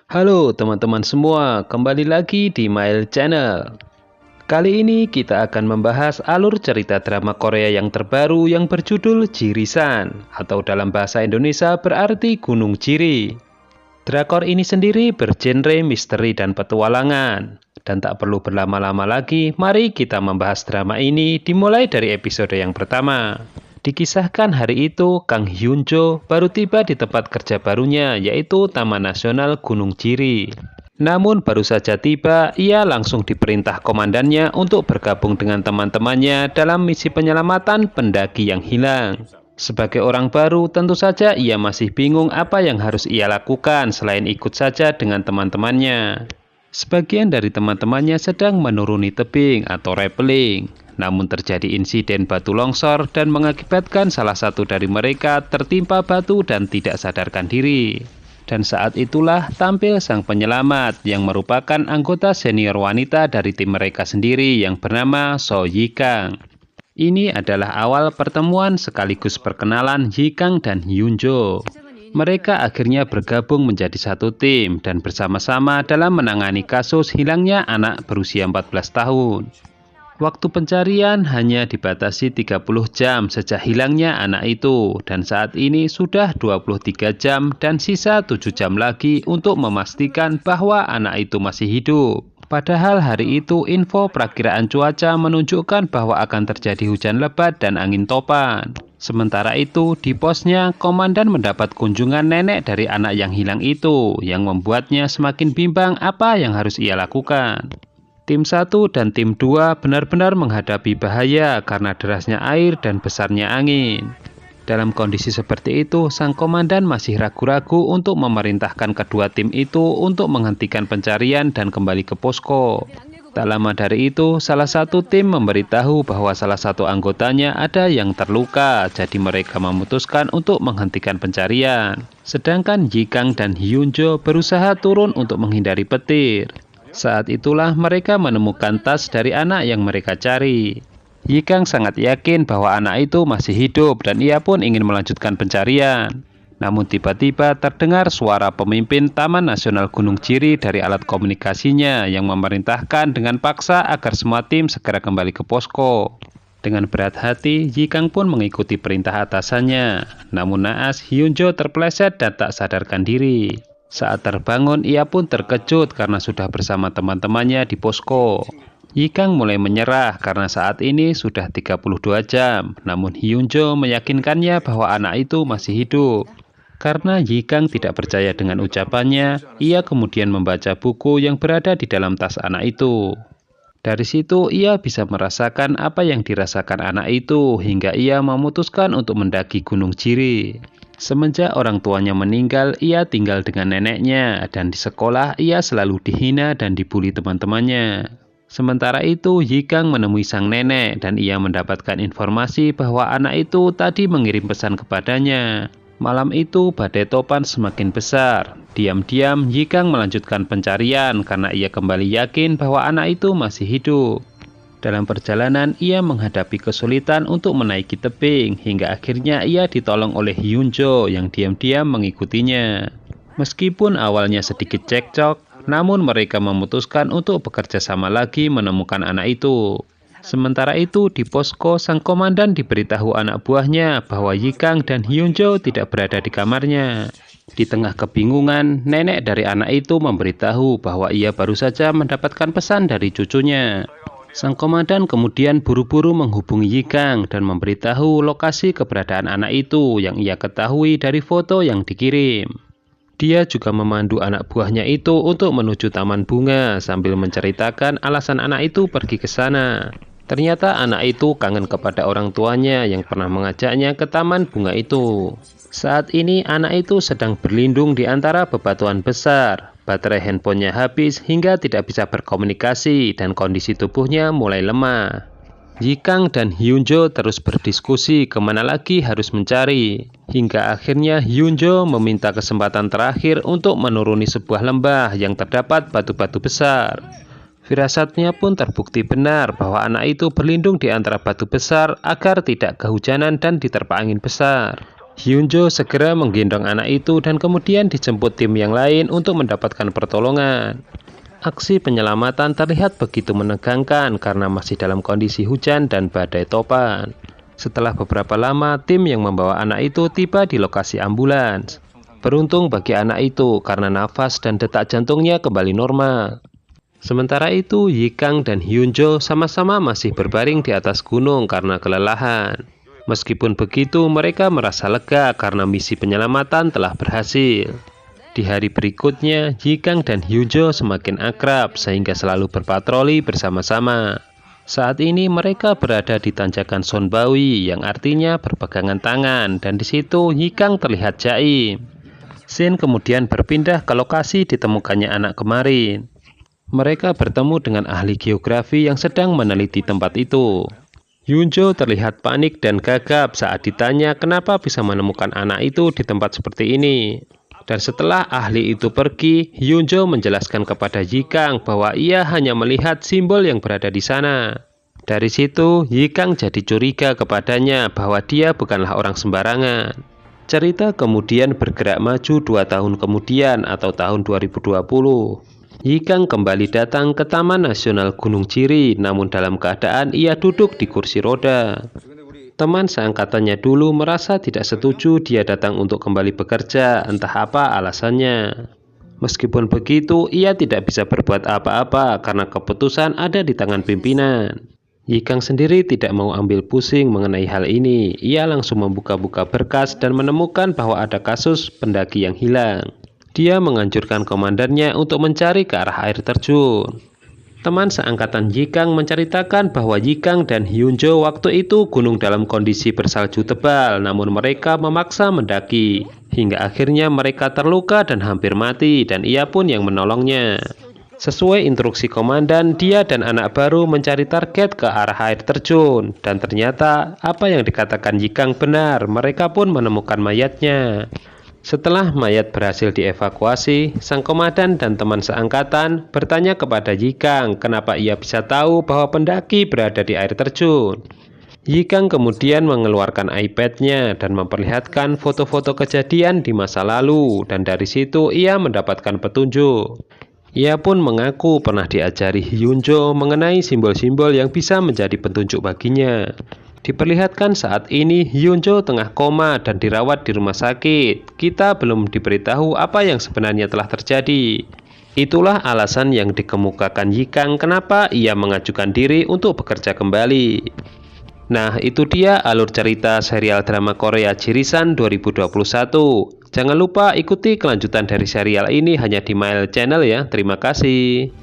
Halo teman-teman semua, kembali lagi di Mail Channel. Kali ini kita akan membahas alur cerita drama Korea yang terbaru yang berjudul Jirisan, atau dalam bahasa Indonesia berarti Gunung Jiri. Drakor ini sendiri bergenre misteri dan petualangan. Dan tak perlu berlama-lama lagi, mari kita membahas drama ini dimulai dari episode yang pertama. Dikisahkan hari itu, Kang Hyunjo baru tiba di tempat kerja barunya, yaitu Taman Nasional Gunung Jiri. Namun baru saja tiba, ia langsung diperintah komandannya untuk bergabung dengan teman-temannya dalam misi penyelamatan pendaki yang hilang. Sebagai orang baru, tentu saja ia masih bingung apa yang harus ia lakukan selain ikut saja dengan teman-temannya. Sebagian dari teman-temannya sedang menuruni tebing atau rappelling. Namun terjadi insiden batu longsor dan mengakibatkan salah satu dari mereka tertimpa batu dan tidak sadarkan diri. Dan saat itulah tampil sang penyelamat yang merupakan anggota senior wanita dari tim mereka sendiri yang bernama So Yi-kang. Ini adalah awal pertemuan sekaligus perkenalan Yi-kang dan Hyunjo. Mereka akhirnya bergabung menjadi satu tim dan bersama-sama dalam menangani kasus hilangnya anak berusia 14 tahun. Waktu pencarian hanya dibatasi 30 jam sejak hilangnya anak itu, dan saat ini sudah 23 jam dan sisa 7 jam lagi untuk memastikan bahwa anak itu masih hidup. Padahal hari itu info perakiraan cuaca menunjukkan bahwa akan terjadi hujan lebat dan angin topan. Sementara itu, di posnya, komandan mendapat kunjungan nenek dari anak yang hilang itu, yang membuatnya semakin bimbang apa yang harus ia lakukan. Tim 1 dan tim 2 benar-benar menghadapi bahaya karena derasnya air dan besarnya angin. Dalam kondisi seperti itu, sang komandan masih ragu-ragu untuk memerintahkan kedua tim itu untuk menghentikan pencarian dan kembali ke posko. Tak lama dari itu, salah satu tim memberitahu bahwa salah satu anggotanya ada yang terluka, jadi mereka memutuskan untuk menghentikan pencarian. Sedangkan Yi-kang dan Hyunjo berusaha turun untuk menghindari petir. Saat itulah mereka menemukan tas dari anak yang mereka cari. Yi-kang sangat yakin bahwa anak itu masih hidup dan ia pun ingin melanjutkan pencarian. Namun tiba-tiba terdengar suara pemimpin Taman Nasional Gunung Jiri dari alat komunikasinya yang memerintahkan dengan paksa agar semua tim segera kembali ke posko. Dengan berat hati, Yi-kang pun mengikuti perintah atasannya. Namun naas, Hyunjo terpeleset dan tak sadarkan diri. Saat terbangun, ia pun terkejut karena sudah bersama teman-temannya di posko. Yi-kang mulai menyerah karena saat ini sudah 32 jam, namun Hyunjo meyakinkannya bahwa anak itu masih hidup. Karena Yi-kang tidak percaya dengan ucapannya, ia kemudian membaca buku yang berada di dalam tas anak itu. Dari situ ia bisa merasakan apa yang dirasakan anak itu hingga ia memutuskan untuk mendaki Gunung Jiri. Semenjak orang tuanya meninggal, ia tinggal dengan neneknya dan di sekolah ia selalu dihina dan dibully teman-temannya. Sementara itu, Yi-kang menemui sang nenek dan ia mendapatkan informasi bahwa anak itu tadi mengirim pesan kepadanya. Malam itu, badai topan semakin besar. Diam-diam, Yi-kang melanjutkan pencarian karena ia kembali yakin bahwa anak itu masih hidup. Dalam perjalanan, ia menghadapi kesulitan untuk menaiki tebing, hingga akhirnya ia ditolong oleh Hyunjo yang diam-diam mengikutinya. Meskipun awalnya sedikit cekcok, namun mereka memutuskan untuk bekerja sama lagi menemukan anak itu. Sementara itu di posko, sang komandan diberitahu anak buahnya bahwa Yi-kang dan Hyunjo tidak berada di kamarnya. Di tengah kebingungan, nenek dari anak itu memberitahu bahwa ia baru saja mendapatkan pesan dari cucunya. Sang komandan kemudian buru-buru menghubungi Yi-kang dan memberitahu lokasi keberadaan anak itu yang ia ketahui dari foto yang dikirim. Dia juga memandu anak buahnya itu untuk menuju taman bunga sambil menceritakan alasan anak itu pergi ke sana. Ternyata anak itu kangen kepada orang tuanya yang pernah mengajaknya ke taman bunga itu. Saat ini anak itu sedang berlindung di antara bebatuan besar. Baterai handphonenya habis hingga tidak bisa berkomunikasi dan kondisi tubuhnya mulai lemah. Yi-kang dan Hyunjo terus berdiskusi kemana lagi harus mencari. Hingga akhirnya Hyunjo meminta kesempatan terakhir untuk menuruni sebuah lembah yang terdapat batu-batu besar. Firasatnya pun terbukti benar bahwa anak itu berlindung di antara batu besar agar tidak kehujanan dan diterpa angin besar. Hyunjo segera menggendong anak itu dan kemudian dijemput tim yang lain untuk mendapatkan pertolongan. Aksi penyelamatan terlihat begitu menegangkan karena masih dalam kondisi hujan dan badai topan. Setelah beberapa lama, tim yang membawa anak itu tiba di lokasi ambulans. Beruntung bagi anak itu karena nafas dan detak jantungnya kembali normal. Sementara itu, Yikang dan Hyunjo sama-sama masih berbaring di atas gunung karena kelelahan. Meskipun begitu, mereka merasa lega karena misi penyelamatan telah berhasil. Di hari berikutnya, Yikang dan Hyunjo semakin akrab sehingga selalu berpatroli bersama-sama. Saat ini mereka berada di tanjakan Sonbawi yang artinya berpegangan tangan, dan di situ Yikang terlihat jaim. Shin kemudian berpindah ke lokasi ditemukannya anak kemarin. Mereka bertemu dengan ahli geografi yang sedang meneliti tempat itu. Hyunjo terlihat panik dan gagap saat ditanya kenapa bisa menemukan anak itu di tempat seperti ini. Dan setelah ahli itu pergi, Hyunjo menjelaskan kepada Yikang bahwa ia hanya melihat simbol yang berada di sana. Dari situ, Yikang jadi curiga kepadanya bahwa dia bukanlah orang sembarangan. Cerita kemudian bergerak maju 2 tahun kemudian atau tahun 2020. Yikang kembali datang ke Taman Nasional Gunung Jiri, namun dalam keadaan ia duduk di kursi roda. Teman seangkatannya dulu merasa tidak setuju dia datang untuk kembali bekerja, entah apa alasannya. Meskipun begitu, ia tidak bisa berbuat apa-apa karena keputusan ada di tangan pimpinan. Yikang sendiri tidak mau ambil pusing mengenai hal ini. Ia langsung membuka-buka berkas dan menemukan bahwa ada kasus pendaki yang hilang. Dia menganjurkan komandannya untuk mencari ke arah air terjun. Teman seangkatan Yikang menceritakan bahwa Yikang dan Hyunjo waktu itu gunung dalam kondisi bersalju tebal, namun mereka memaksa mendaki. Hingga akhirnya mereka terluka dan hampir mati, dan ia pun yang menolongnya. Sesuai instruksi komandan, dia dan anak baru mencari target ke arah air terjun. Dan ternyata apa yang dikatakan Yikang benar, mereka pun menemukan mayatnya. Setelah mayat berhasil dievakuasi, sang komandan dan teman seangkatan bertanya kepada Yikang kenapa ia bisa tahu bahwa pendaki berada di air terjun. Yikang kemudian mengeluarkan iPad-nya dan memperlihatkan foto-foto kejadian di masa lalu, dan dari situ ia mendapatkan petunjuk. Ia pun mengaku pernah diajari Hyunjo mengenai simbol-simbol yang bisa menjadi petunjuk baginya. Diperlihatkan saat ini Hyunjo tengah koma dan dirawat di rumah sakit. Kita belum diberitahu apa yang sebenarnya telah terjadi. Itulah alasan yang dikemukakan Yikang kenapa ia mengajukan diri untuk bekerja kembali. Nah, itu dia alur cerita serial drama Korea Jirisan 2021. Jangan lupa ikuti kelanjutan dari serial ini hanya di Mail Channel ya. Terima kasih.